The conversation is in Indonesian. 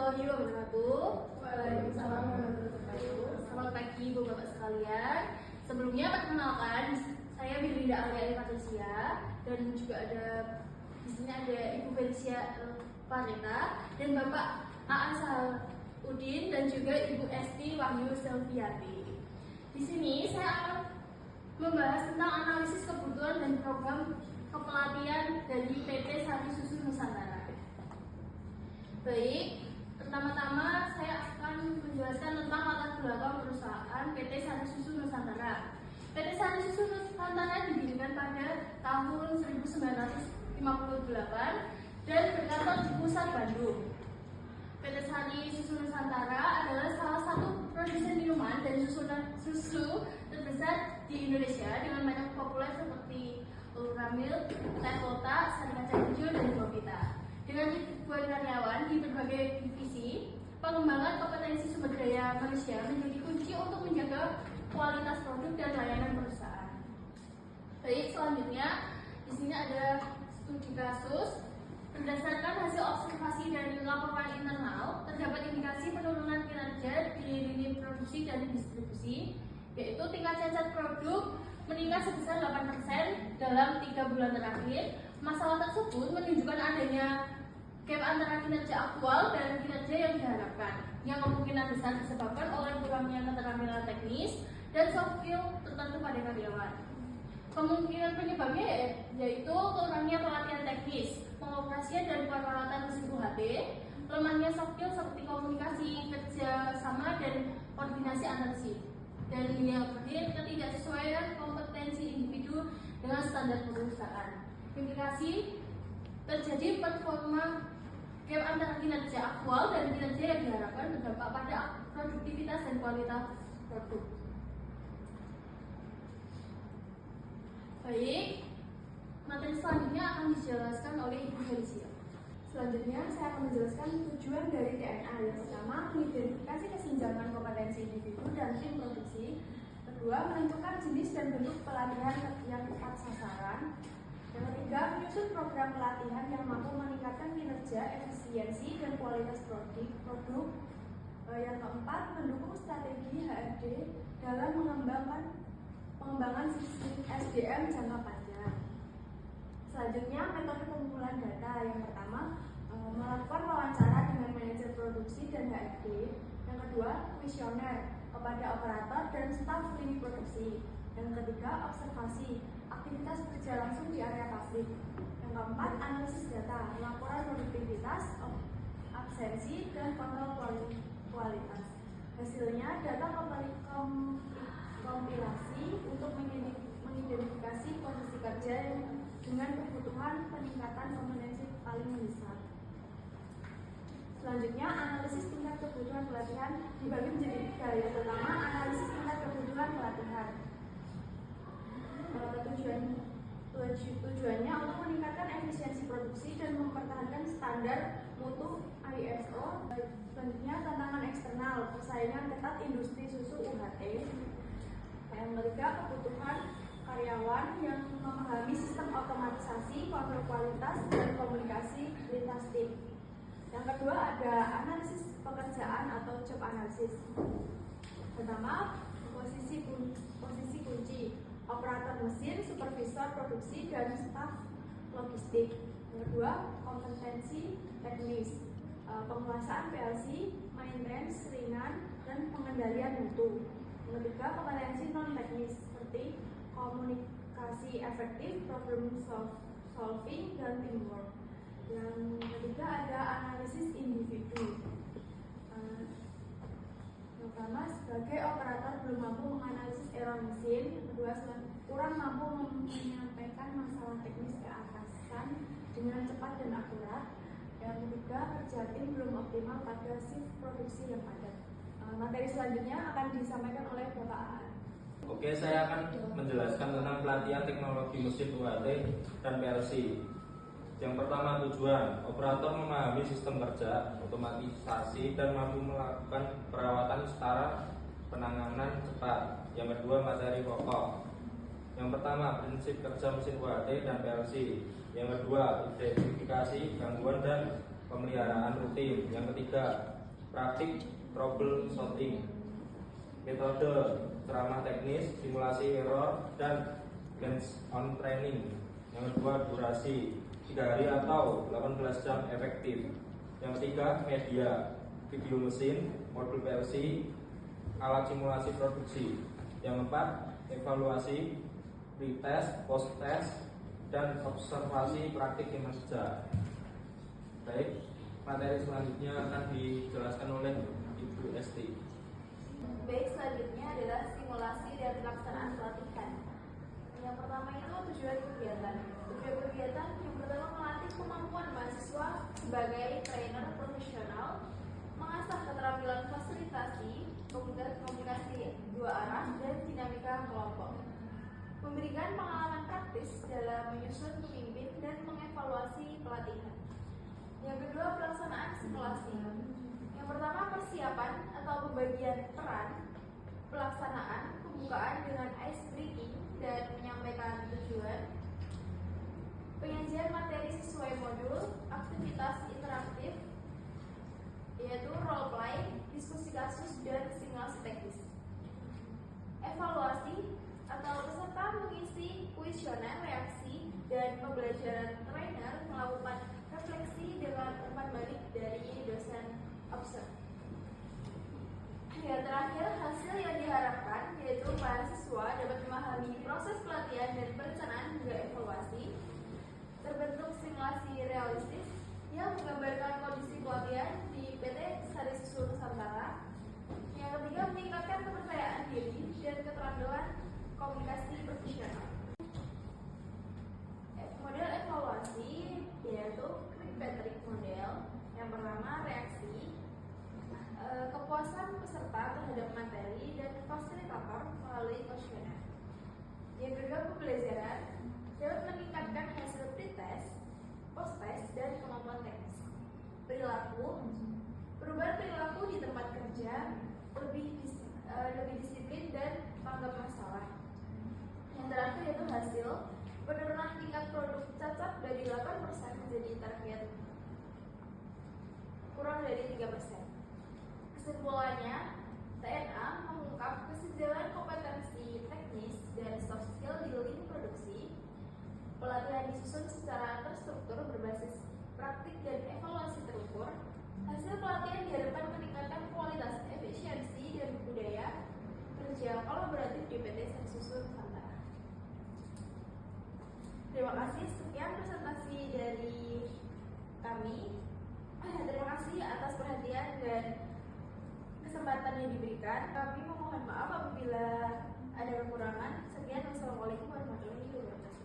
warahmatullahi wabarakatuh. Waalaikumsalam warahmatullahi wabarakatuh. Selamat pagi Ibu Bapak sekalian. Sebelumnya perkenalkan, saya Birlinda Alia Patricia dan juga di sini ada Ibu Felicia Pareta dan Bapak Aan Saudin dan juga Ibu Esti Wahyu Selviati. Di sini saya akan membahas tentang analisis kebutuhan dan program kepelatihan dari PT Sari Susu Nusantara. Baik, pertama-tama saya akan menjelaskan tentang latar belakang perusahaan PT Sari Susu Nusantara. PT Sari Susu Nusantara didirikan pada tahun 1958 dan berkantor di pusat Bandung. PT Sari Susu Nusantara adalah salah satu produsen minuman dan susu terbesar di Indonesia dengan merek populer seperti Ultra Milk, Tevota, Sari Kacang Hijau, dan Bovita. Dengan ribuan karyawan di berbagai divisi, pengembangan kompetensi sumber daya manusia menjadi kunci untuk menjaga kualitas produk dan layanan perusahaan. Baik, selanjutnya di sini ada studi kasus. Berdasarkan hasil observasi dari laporan internal, terdapat indikasi penurunan kinerja di lini produksi dan distribusi, yaitu tingkat cacat produk meningkat sebesar 8% dalam 3 bulan terakhir. Masalah tersebut menunjukkan adanya gap antara kinerja aktual dan kinerja yang diharapkan, yang kemungkinan besar disebabkan oleh kurangnya keterampilan teknis dan soft skill tertentu pada karyawan. Kemungkinan penyebabnya yaitu kurangnya pelatihan teknis, pengoperasian dan perawatan mesin UHT, lemahnya soft skill seperti komunikasi, kerja sama, dan koordinasi antar shift. Dan yang terakhir, ketidaksesuaian kompetensi individu dengan standar perusahaan. Implikasi terjadi performa gap antara kinerja aktual dan kinerja yang diharapkan berdampak pada produktivitas dan kualitas produk. Baik, materi selanjutnya akan dijelaskan oleh Ibu Felicia. Selanjutnya, saya akan menjelaskan tujuan dari TNA. Yang pertama, mengidentifikasi kesenjangan kompetensi individu dan tim produksi. Kedua, menentukan jenis dan bentuk pelatihan yang tepat sasaran. Yang ketiga, menyusun program pelatihan yang mampu meningkatkan kinerja, efisiensi, dan kualitas produk. Yang keempat, mendukung strategi HRD dalam pengembangan sistem SDM jangka panjang. Selanjutnya, metode pengumpulan data. Yang pertama, melakukan wawancara dengan manajer produksi dan HRD. Yang kedua, kuesioner kepada operator dan staf lini produksi. Yang ketiga, observasi aktivitas kerja langsung di area pabrik. Yang keempat, analisis data, laporan produktivitas, absensi, dan kontrol kualitas. Hasilnya, data kompilasi untuk mengidentifikasi posisi kerja dengan kebutuhan peningkatan kompetensi paling mendesak. Selanjutnya, analisis tingkat kebutuhan pelatihan dibagi menjadi 3. Yang pertama, analisis tingkat kebutuhan pelatihan. Tujuannya untuk meningkatkan efisiensi produksi dan mempertahankan standar mutu ISO. Selanjutnya, tantangan eksternal, persaingan ketat industri susu UHT. Yang ketiga, kebutuhan karyawan yang memahami sistem otomatisasi, kontrol kualitas, dan komunikasi lintas tim. Yang kedua, ada analisis pekerjaan atau job analysis. Pertama, posisi kunci, operator mesin, supervisor produksi, dan staf logistik. Yang kedua, kompetensi teknis, penguasaan PLC, maintenance ringan, dan pengendalian mutu. Yang ketiga, kompetensi non teknis seperti komunikasi efektif, problem solving, dan teamwork. Yang ketiga, ada analisis individu. Yang pertama, sebagai operator belum mampu menganalisis error mesin. Yang kedua, kurang mampu menyampaikan masalah teknis ke atasan dengan cepat dan akurat. Yang ketiga, kerja tim belum optimal pada shift produksi yang padat. Materi selanjutnya akan disampaikan oleh Bapak Aan. Oke, saya akan menjelaskan tentang pelatihan teknologi mesin UHT dan PLC. Yang pertama, tujuan operator memahami sistem kerja, otomatisasi, dan mampu melakukan perawatan setara penanganan cepat. Yang kedua, materi pokok. Yang pertama, prinsip kerja mesin UHT dan PLC. Yang kedua, identifikasi gangguan dan pemeliharaan rutin. Yang ketiga, praktik troubleshooting, metode ceramah teknis, simulasi error, dan hands-on training. Yang kedua, durasi 3 hari atau 18 jam efektif. Yang ketiga, media, video mesin, modul PLC, alat simulasi produksi. Yang keempat, evaluasi, pretest, post-test, dan observasi praktik kinerja. Baik, materi selanjutnya akan dijelaskan oleh Ibu Esti. Baik, selanjutnya adalah simulasi dan pelaksanaan pelatihan. Yang pertama itu tujuan kegiatan. Tujuan kegiatan yang pertama melatih kemampuan mahasiswa sebagai trainer profesional, mengasah keterampilan fasilitasi, komunikasi dua arah, dan dinamika kelompok. Memberikan pengalaman praktis dalam menyusun, memimpin, dan mengevaluasi pelatihan. Yang kedua, pelaksanaan simulasi. Yang pertama, persiapan atau pembagian peran, pelaksanaan, pembukaan dengan ice breaking dan menyampaikan tujuan, penyajian materi sesuai modul, aktivitas interaktif, yaitu role play, diskusi kasus, dan simulasi teknis. Evaluasi atau peserta mengisi kuesioner reaksi dan pembelajaran trainer melakukan refleksi dengan umpan balik dari dosen observe. Yang terakhir, hasil yang diharapkan yaitu mahasiswa dapat memahami proses pelatihan dan perencanaan hingga evaluasi, terbentuk simulasi realistis yang menggambarkan kondisi pelatihan di PT Sari Susu Nusantara. Yang ketiga, meningkatkan kepercayaan diri dan keterampilan komunikasi profesional. Model evaluasi yaitu Kirkpatrick model. Yang pertama, reaksi, kepuasan peserta terhadap materi dan fasilitator melalui kuesioner. Yang kedua, pembelajaran dapat meningkatkan hasil pretest, post-test, dan kemampuan teknis. Perilaku, perubahan perilaku di tempat kerja, lebih disiplin dan tanggap masalah. Yang terakhir yaitu hasil, penurunan tingkat produk cacat dari 8% menjadi target kurang dari 3%. Kesimpulannya, TNA mengungkap kesenjangan kompetensi teknis dan soft skill di lini produksi. Pelatihan disusun secara terstruktur berbasis praktik dan evaluasi terukur. Hasil pelatihan diharapkan meningkatkan kualitas, efisiensi, dan budaya kerja kolaboratif di PT Sari Susu Nusantara. Terima kasih, sekian presentasi dari kami. Terima kasih atas perhatian dan kesempatan yang diberikan. Kami memohon maaf apabila ada kekurangan. Sekian, wassalamualaikum warahmatullahi wabarakatuh.